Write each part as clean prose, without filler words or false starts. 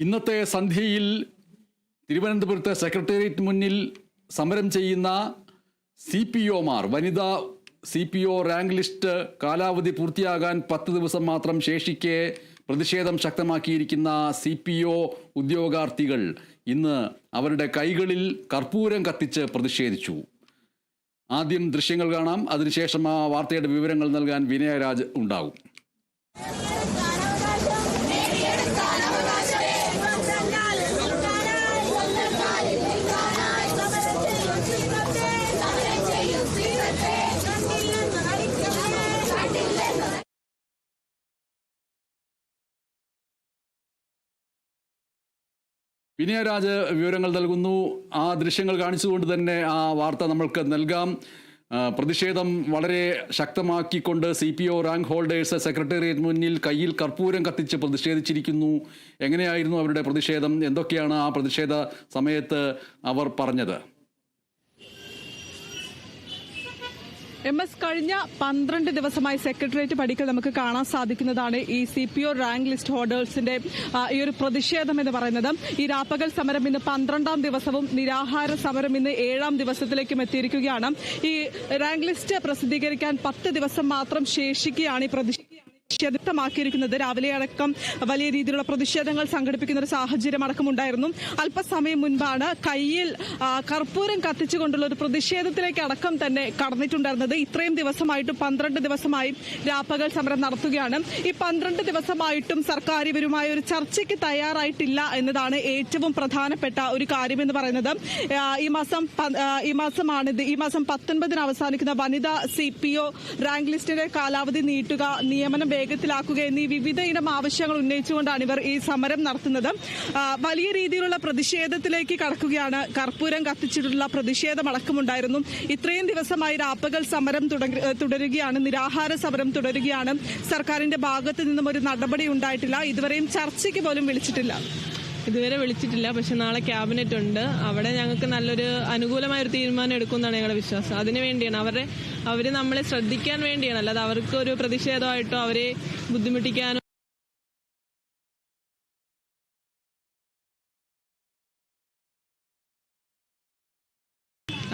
ഇന്നത്തെ സന്ധ്യയിൽ തിരുവനന്തപുരത്ത് സെക്രട്ടേറിയറ്റ് മുന്നിൽ സമരം ചെയ്യുന്ന CPOമാർ വനിതാ CPO റാങ്ക് ലിസ്റ്റ് കാലാവധി പൂർത്തിയാകാൻ 10 ദിവസം മാത്രം ശേഷിക്കെ പ്രതിഷേധം ശക്തമാക്കിയിരിക്കുന്ന CPO ഉദ്യോഗാർത്ഥികൾ ഇന്ന് അവരുടെ കൈകളിൽ കർപ്പൂരം കത്തിച്ച് പ്രതിഷേധിച്ചു. ആദ്യം ദൃശ്യങ്ങൾ കാണാം, അതിനുശേഷം ആ വാർത്തയുടെ വിവരങ്ങൾ നൽകാൻ വിനയരാജ് ഉണ്ടാകും. വിനയരാജ് വിവരങ്ങൾ നൽകുന്നു. ആ ദൃശ്യങ്ങൾ കാണിച്ചുകൊണ്ട് തന്നെ ആ വാർത്ത നമ്മൾക്ക് നൽകാം. പ്രതിഷേധം വളരെ ശക്തമാക്കിക്കൊണ്ട് CPO റാങ്ക് ഹോൾഡേഴ്സ് സെക്രട്ടേറിയറ്റ് മുന്നിൽ കയ്യിൽ കർപ്പൂരം കത്തിച്ച് പ്രതിഷേധിച്ചിരിക്കുന്നു. എങ്ങനെയായിരുന്നു അവരുടെ പ്രതിഷേധം? എന്തൊക്കെയാണ് ആ പ്രതിഷേധ സമയത്ത് അവർ പറഞ്ഞത്? കഴിഞ്ഞ 12 ദിവസമായി സെക്രട്ടേറിയറ്റ് പടിക്കൽ നമുക്ക് കാണാൻ സാധിക്കുന്നതാണ് ഈ CPO റാങ്ക് ലിസ്റ്റ് ഹോൾഡേഴ്സിന്റെ ഈ ഒരു പ്രതിഷേധം എന്ന് പറയുന്നത്. ഈ രാപ്പകൽ സമരം ഇന്ന് 12ാം ദിവസവും നിരാഹാര സമരം ഇന്ന് 7ാം ദിവസത്തിലേക്കും എത്തിയിരിക്കുകയാണ്. ഈ റാങ്ക് ലിസ്റ്റ് പ്രസിദ്ധീകരിക്കാൻ 10 ദിവസം മാത്രം ശേഷിക്കുകയാണ് ഈ പ്രതിഷേധമാക്കിയിരിക്കുന്നത്. രാവിലെ അടക്കം വലിയ രീതിയിലുള്ള പ്രതിഷേധങ്ങൾ സംഘടിപ്പിക്കുന്ന ഒരു സാഹചര്യം അടക്കമുണ്ടായിരുന്നു. അല്പസമയം മുൻപാണ് കയ്യിൽ കർപ്പൂരം കത്തിച്ചുകൊണ്ടുള്ള ഒരു പ്രതിഷേധത്തിലേക്ക് അടക്കം തന്നെ കടന്നിട്ടുണ്ടായിരുന്നത്. ഇത്രയും ദിവസമായിട്ടും 12 ദിവസമായി രാപ്പകൽ സമരം നടത്തുകയാണ്. ഈ 12 ദിവസമായിട്ടും സർക്കാർ ഇവരുമായി ഒരു ചർച്ചയ്ക്ക് തയ്യാറായിട്ടില്ല എന്നതാണ് ഏറ്റവും പ്രധാനപ്പെട്ട ഒരു കാര്യമെന്ന് പറയുന്നത്. ഈ മാസം 19 അവസാനിക്കുന്ന വനിതാ CPO റാങ്ക് ലിസ്റ്റിന്റെ കാലാവധി നീട്ടുക, നിയമനം വേഗത്തിലാക്കുക എന്നീ വിവിധ ഇനം ആവശ്യങ്ങൾ ഉന്നയിച്ചുകൊണ്ടാണ് ഇവർ ഈ സമരം നടത്തുന്നത്. വലിയ രീതിയിലുള്ള പ്രതിഷേധത്തിലേക്ക് കടക്കുകയാണ്. കർപ്പൂരം കത്തിച്ചിട്ടുള്ള പ്രതിഷേധമടക്കമുണ്ടായിരുന്നു. ഇത്രയും ദിവസമായി രാപ്പകൽ സമരം തുടരുകയാണ്, നിരാഹാര സമരം തുടരുകയാണ്. സർക്കാരിന്റെ ഭാഗത്ത് നിന്നും ഒരു നടപടി ഉണ്ടായിട്ടില്ല. ഇതുവരെയും ചർച്ചയ്ക്ക് പോലും വിളിച്ചിട്ടില്ല. പക്ഷെ നാളെ ക്യാബിനറ്റ് ഉണ്ട്. അവിടെ ഞങ്ങൾക്ക് നല്ലൊരു അനുകൂലമായ ഒരു തീരുമാനം എടുക്കുമെന്നാണ് ഞങ്ങളുടെ വിശ്വാസം. അതിനു വേണ്ടിയാണ് അവർ നമ്മളെ ശ്രദ്ധിക്കാൻ വേണ്ടിയാണ്, അല്ലാതെ അവർക്ക് ഒരു പ്രതിഷേധമായിട്ടോ അവരെ ബുദ്ധിമുട്ടിക്കാനോ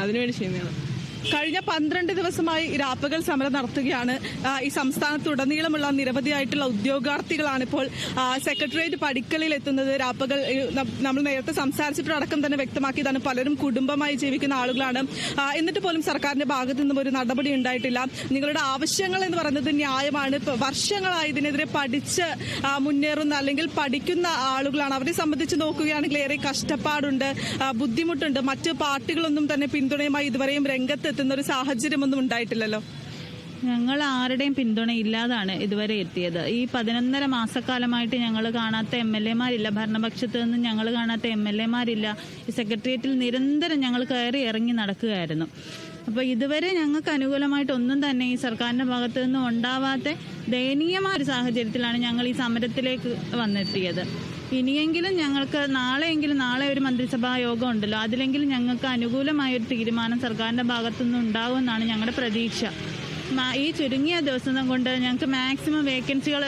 അതിനുവേണ്ടി ചെയ്യുന്നതാണ്. കഴിഞ്ഞ 12 ദിവസമായി രാപ്പകൽ സമരം നടത്തുകയാണ്. ഈ സംസ്ഥാനത്തുടനീളമുള്ള നിരവധിയായിട്ടുള്ള ഉദ്യോഗാർത്ഥികളാണ് ഇപ്പോൾ സെക്രട്ടേറിയറ്റ് പടിക്കലിൽ എത്തുന്നത്. രാപ്പകൽ നമ്മൾ നേരത്തെ സംസാരിച്ചിട്ടടക്കം തന്നെ വ്യക്തമാക്കിയതാണ്, പലരും കുടുംബമായി ജീവിക്കുന്ന ആളുകളാണ്. എന്നിട്ട് പോലും സർക്കാരിന്റെ ഭാഗത്തു നിന്നും ഒരു നടപടി ഉണ്ടായിട്ടില്ല. നിങ്ങളുടെ ആവശ്യങ്ങൾ എന്ന് പറയുന്നത് ന്യായമാണ്. വർഷങ്ങളായി ഇതിനെതിരെ പഠിച്ച് മുന്നേറുന്ന അല്ലെങ്കിൽ പഠിക്കുന്ന ആളുകളാണ്. അവരെ സംബന്ധിച്ച് നോക്കുകയാണെങ്കിൽ ഏറെ കഷ്ടപ്പാടുണ്ട്, ബുദ്ധിമുട്ടുണ്ട്. മറ്റ് പാർട്ടികളൊന്നും തന്നെ പിന്തുണയുമായി ഇതുവരെയും രംഗത്ത് എത്തുന്ന ഒരു സാഹചര്യമൊന്നും ഉണ്ടായിട്ടില്ലല്ലോ. ഞങ്ങൾ ആരുടെയും പിന്തുണയില്ലാതാണ് ഇതുവരെ എത്തിയത്. ഈ 11.5 മാസക്കാലമായിട്ട് ഞങ്ങൾ കാണാത്ത MLA-മാരില്ല, ഭരണപക്ഷത്ത് നിന്ന് ഞങ്ങൾ കാണാത്ത MLA-മാരില്ല. ഈ സെക്രട്ടേറിയറ്റിൽ നിരന്തരം ഞങ്ങൾ കയറി ഇറങ്ങി നടക്കുകയായിരുന്നു. അപ്പോൾ ഇതുവരെ ഞങ്ങൾക്ക് അനുകൂലമായിട്ട് ഒന്നും തന്നെ ഈ സർക്കാരിന്റെ ഭാഗത്തു നിന്നും ഉണ്ടാവാത്ത ദയനീയമായ ഒരു സാഹചര്യത്തിലാണ് ഞങ്ങൾ ഈ സമരത്തിലേക്ക് വന്നെത്തിയത്. ഇനിയെങ്കിലും ഞങ്ങൾക്ക് നാളെ ഒരു മന്ത്രിസഭാ യോഗം ഉണ്ടല്ലോ, അതിലെങ്കിലും ഞങ്ങൾക്ക് അനുകൂലമായ ഒരു തീരുമാനം സർക്കാരിന്റെ ഭാഗത്തുനിന്ന് ഉണ്ടാകുമെന്നാണ് ഞങ്ങളുടെ പ്രതീക്ഷ. ഈ ചുരുങ്ങിയ ദിവസം കൊണ്ട് ഞങ്ങൾക്ക് മാക്സിമം വേക്കൻസികൾ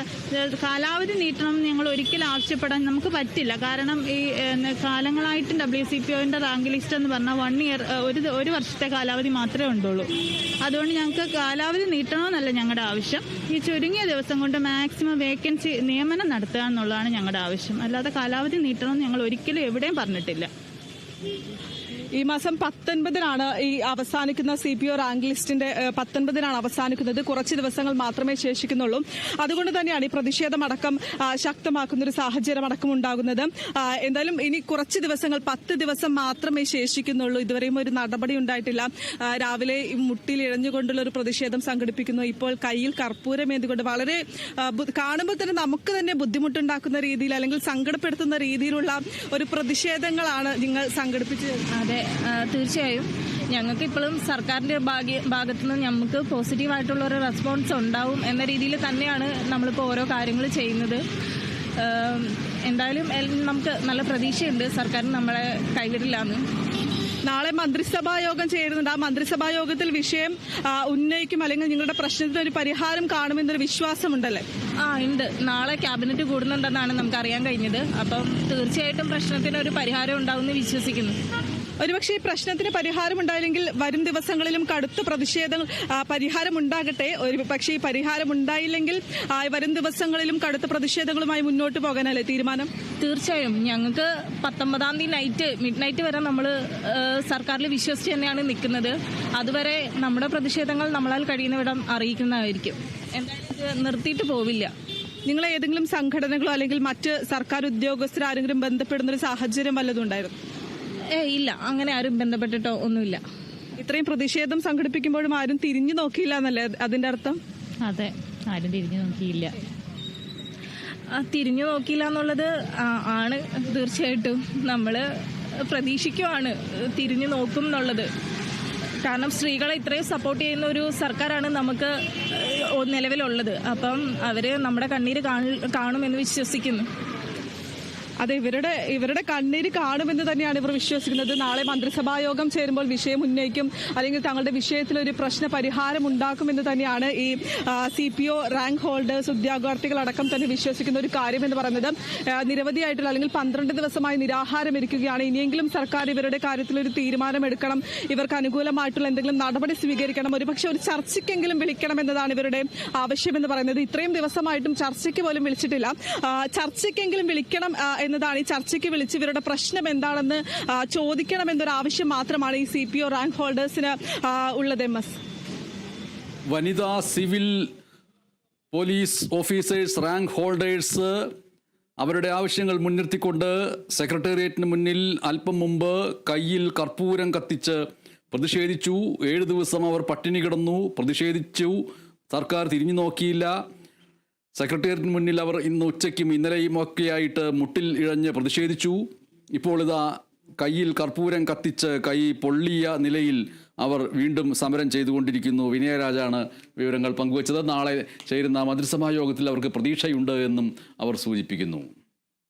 കാലാവധി നീട്ടണം ഞങ്ങൾ ഒരിക്കലും ആവശ്യപ്പെടാൻ നമുക്ക് പറ്റില്ല. കാരണം ഈ കാലങ്ങളായിട്ടും WCPOന്റെ റാങ്ക് ലിസ്റ്റ് എന്ന് പറഞ്ഞാൽ 1 ഇയർ ഒരു വർഷത്തെ കാലാവധി മാത്രമേ ഉണ്ടുള്ളൂ. അതുകൊണ്ട് ഞങ്ങൾക്ക് കാലാവധി നീട്ടണമെന്നല്ല ഞങ്ങളുടെ ആവശ്യം. ഈ ചുരുങ്ങിയ ദിവസം കൊണ്ട് മാക്സിമം വേക്കൻസി നിയമനം നടത്തുക എന്നുള്ളതാണ് ഞങ്ങളുടെ ആവശ്യം. അല്ലാതെ കാലാവധി നീട്ടണമെന്ന് ഞങ്ങൾ ഒരിക്കലും എവിടെയും പറഞ്ഞിട്ടില്ല. ഈ മാസം 19-നാണ് ഈ അവസാനിക്കുന്ന CPO റാങ്ക് ലിസ്റ്റിന്റെ 19-നാണ് അവസാനിക്കുന്നത്. കുറച്ച് ദിവസങ്ങൾ മാത്രമേ ശേഷിക്കുന്നുള്ളൂ. അതുകൊണ്ട് തന്നെയാണ് ഈ പ്രതിഷേധമടക്കം ശക്തമാക്കുന്ന ഒരു സാഹചര്യം അടക്കം ഉണ്ടാകുന്നത്. എന്തായാലും ഇനി കുറച്ച് ദിവസങ്ങൾ 10 ദിവസം മാത്രമേ ശേഷിക്കുന്നുള്ളൂ. ഇതുവരെയും ഒരു നടപടി ഉണ്ടായിട്ടില്ല. രാവിലെ മുട്ടിൽ ഇഴഞ്ഞുകൊണ്ടുള്ള ഒരു പ്രതിഷേധം സംഘടിപ്പിക്കുന്നു. ഇപ്പോൾ കയ്യിൽ കർപ്പൂരമേന്തിക്കൊണ്ട് വളരെ കാണുമ്പോൾ തന്നെ നമുക്ക് തന്നെ ബുദ്ധിമുട്ടുണ്ടാക്കുന്ന രീതിയിൽ അല്ലെങ്കിൽ സങ്കടപ്പെടുത്തുന്ന രീതിയിലുള്ള ഒരു പ്രതിഷേധങ്ങളാണ് നിങ്ങൾ സംഘടിപ്പിച്ചത്. അതെ, തീർച്ചയായും ഞങ്ങൾക്ക് ഇപ്പോഴും സർക്കാരിൻ്റെ ഭാഗത്തു നിന്ന് നമുക്ക് പോസിറ്റീവായിട്ടുള്ള ഒരു റെസ്പോൺസ് ഉണ്ടാവും എന്ന രീതിയിൽ തന്നെയാണ് നമ്മളിപ്പോൾ ഓരോ കാര്യങ്ങൾ ചെയ്യുന്നത്. എന്തായാലും നമുക്ക് നല്ല പ്രതീക്ഷയുണ്ട് സർക്കാരിന് നമ്മളെ കൈവിടില്ലാന്ന്. നാളെ മന്ത്രിസഭാ യോഗം ചേരുന്നുണ്ട്. ആ മന്ത്രിസഭാ യോഗത്തിൽ വിഷയം ഉന്നയിക്കും, അല്ലെങ്കിൽ നിങ്ങളുടെ പ്രശ്നത്തിന് ഒരു പരിഹാരം കാണുമെന്നൊരു വിശ്വാസമുണ്ടല്ലേ? ഉണ്ട്. നാളെ ക്യാബിനറ്റ് കൂടുന്നുണ്ടെന്നാണ് നമുക്ക് അറിയാൻ കഴിഞ്ഞത്. അപ്പം തീർച്ചയായിട്ടും പ്രശ്നത്തിന് ഒരു പരിഹാരം ഉണ്ടാവുമെന്ന് വിശ്വസിക്കുന്നു. ഒരുപക്ഷെ ഈ പ്രശ്നത്തിന് പരിഹാരം ഉണ്ടായില്ലെങ്കിൽ വരും ദിവസങ്ങളിലും കടുത്ത പ്രതിഷേധം പരിഹാരം ഉണ്ടാകട്ടെ. ഒരു പക്ഷേ ഈ പരിഹാരം ഉണ്ടായില്ലെങ്കിൽ വരും ദിവസങ്ങളിലും കടുത്ത പ്രതിഷേധങ്ങളുമായി മുന്നോട്ട് പോകാനല്ലേ തീരുമാനം? തീർച്ചയായും ഞങ്ങൾക്ക് 19-ാം തീയതി മിഡ് നൈറ്റ് വരെ നമ്മൾ സർക്കാരിൽ വിശ്വസിച്ച് തന്നെയാണ് നിൽക്കുന്നത്. അതുവരെ നമ്മുടെ പ്രതിഷേധങ്ങൾ നമ്മളാൽ കഴിയുന്നവിടം അറിയിക്കുന്നതായിരിക്കും. എന്തായാലും ഇത് നിർത്തിയിട്ട് പോവില്ല. നിങ്ങൾ ഏതെങ്കിലും സംഘടനകളോ അല്ലെങ്കിൽ മറ്റ് സർക്കാർ ഉദ്യോഗസ്ഥർ ആരെങ്കിലും ബന്ധപ്പെടുന്നൊരു സാഹചര്യം വല്ലതും ഉണ്ടായിരുന്നു? ഇല്ല, അങ്ങനെ ആരും ബന്ധപ്പെട്ടിട്ടോ ഒന്നുമില്ല. ഇത്രയും പ്രതിഷേധം സംഘടിപ്പിക്കുമ്പോഴും ആരും തിരിഞ്ഞു നോക്കിയില്ല എന്നല്ലേ അതിന്റെ അർത്ഥം? അതെ, ആരും തിരിഞ്ഞു നോക്കിയില്ല. തിരിഞ്ഞു നോക്കിയില്ല എന്നുള്ളത് ആണ് തീർച്ചയായിട്ടും. നമ്മൾ പ്രതീക്ഷിക്കുവാണ് തിരിഞ്ഞു നോക്കും എന്നുള്ളത്. കാരണം സ്ത്രീകളെ ഇത്രയും സപ്പോർട്ട് ചെയ്യുന്ന ഒരു സർക്കാരാണ് നമുക്ക് നിലവിലുള്ളത്. അപ്പം അവർ നമ്മുടെ കണ്ണീര് കാണുമെന്ന് വിശ്വസിക്കുന്നു. അതെ, ഇവരുടെ കണ്ണീര് കാണുമെന്ന് തന്നെയാണ് ഇവർ വിശ്വസിക്കുന്നത്. നാളെ മന്ത്രിസഭാ യോഗം ചേരുമ്പോൾ വിഷയം ഉന്നയിക്കും, അല്ലെങ്കിൽ തങ്ങളുടെ വിഷയത്തിൽ ഒരു പ്രശ്ന പരിഹാരം ഉണ്ടാക്കുമെന്ന് തന്നെയാണ് ഈ CPO റാങ്ക് ഹോൾഡേഴ്സ് ഉദ്യോഗാർത്ഥികളടക്കം തന്നെ വിശ്വസിക്കുന്ന ഒരു കാര്യം എന്ന് പറയുന്നത്. നിരവധിയായിട്ടുള്ള അല്ലെങ്കിൽ 12 ദിവസമായി നിരാഹാരം ഇരിക്കുകയാണ്. ഇനിയെങ്കിലും സർക്കാർ ഇവരുടെ കാര്യത്തിൽ ഒരു തീരുമാനം എടുക്കണം, ഇവർക്ക് അനുകൂലമായിട്ടുള്ള എന്തെങ്കിലും നടപടി സ്വീകരിക്കണം, ഒരുപക്ഷെ ഒരു ചർച്ചയ്ക്കെങ്കിലും വിളിക്കണം എന്നതാണ് ഇവരുടെ ആവശ്യമെന്ന് പറയുന്നത്. ഇത്രയും ദിവസമായിട്ടും ചർച്ചയ്ക്ക് പോലും വിളിച്ചിട്ടില്ല. ചർച്ചയ്ക്കെങ്കിലും വിളിക്കണം എന്നതാണ്, ഈ ചർച്ചയ്ക്ക് വിളിച്ച് ഇവരുടെ പ്രശ്നം എന്താണെന്ന് ചോദിക്കണമെന്നൊരു ആവശ്യം മാത്രമാണ് ഈ CPO റാങ്ക് ഹോൾഡേഴ്സിന് ഉള്ളത്. MS വനിതാ civil police officers rank holders അവരുടെ ആവശ്യങ്ങൾ മുൻനിർത്തിക്കൊണ്ട് സെക്രട്ടേറിയറ്റിന് മുന്നിൽ അല്പം മുമ്പ് കയ്യിൽ കർപ്പൂരം കത്തിച്ച് പ്രതിഷേധിച്ചു. 7 ദിവസം അവർ പട്ടിണി കിടന്നു, പ്രതിഷേധിച്ചു. സർക്കാർ തിരിഞ്ഞു നോക്കിയില്ല. സെക്രട്ടേറിയറ്റിന് മുന്നിൽ അവർ ഇന്ന് ഉച്ചയ്ക്കും ഇന്നലെയും ഒക്കെയായിട്ട് മുട്ടിൽ ഇഴഞ്ഞ് പ്രതിഷേധിച്ചു. ഇപ്പോൾ ഇതാ കയ്യിൽ കർപ്പൂരം കത്തിച്ച് കൈ പൊള്ളിയ നിലയിൽ അവർ വീണ്ടും സമരം ചെയ്തുകൊണ്ടിരിക്കുന്നു. വിനയരാജാണ് വിവരങ്ങൾ പങ്കുവച്ചത്. നാളെ ചേരുന്ന മന്ത്രിസഭാ യോഗത്തിൽ അവർക്ക് പ്രതീക്ഷയുണ്ട് എന്നും അവർ സൂചിപ്പിക്കുന്നു.